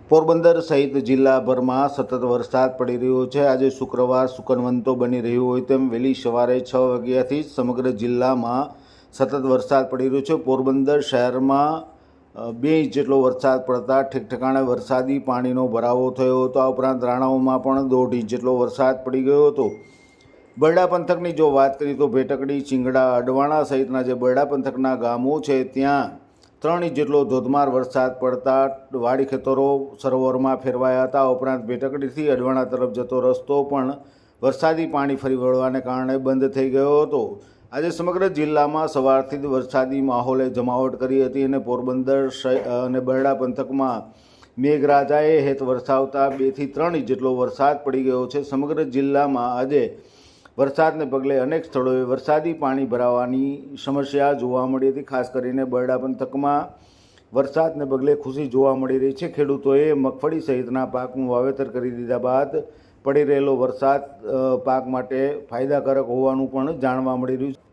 પોરબંદર સહિત જિલ્લાભરમાં સતત વરસાદ પડી રહ્યો છે। આજે શુક્રવાર સુકનવંતો બની રહ્યું હોય તેમ વહેલી સવારે 6 વાગ્યાથી જ સમગ્ર જિલ્લામાં સતત વરસાદ પડી રહ્યો છે। પોરબંદર શહેરમાં 2 ઇંચ જેટલો વરસાદ પડતા ઠેકઠેકાણે વરસાદી પાણીનો ભરાવો થયો હતો। આ ઉપરાંત રાણાઓમાં પણ 1.5 ઇંચ જેટલો વરસાદ પડી ગયો હતો। બરડા પંથકની જો વાત કરીએ તો ભેટકડી, ચિંગડા, અડવાણા સહિતના જે બરડા પંથકના ગામો છે ત્યાં 3 ઇંચ જેટલો ધોધમાર વરસાદ પડતા વાડી ખેતરો સરોવરમાં ફેરવાયા હતા। ઉપરાંત ભેટકડીથી અડવાણા તરફ જતો રસ્તો પણ વરસાદી પાણી ફરી વળવાને કારણે બંધ થઈ ગયો હતો। આજે સમગ્ર જિલ્લામાં સવારથી જ વરસાદી માહોલે જમાવટ કરી હતી અને પોરબંદર અને બરડા પંથકમાં મેઘરાજાએ હેત વરસાવતા 2 થી 3 ઇંચ જેટલો વરસાદ પડી ગયો છે। સમગ્ર જિલ્લામાં આજે વરસાદને પગલે અનેક સ્થળોએ વરસાદી પાણી ભરાવાની સમસ્યા જોવા મળી હતી। ખાસ કરીને બરડા પંથકમાં વરસાદને પગલે ખુશી જોવા મળી રહી છે। ખેડૂતોએ મગફળી સહિતના પાકનું વાવેતર કરી દીધા બાદ પડી રહેલો વરસાદ પાક માટે ફાયદાકારક હોવાનું પણ જાણવા મળી રહ્યું છે।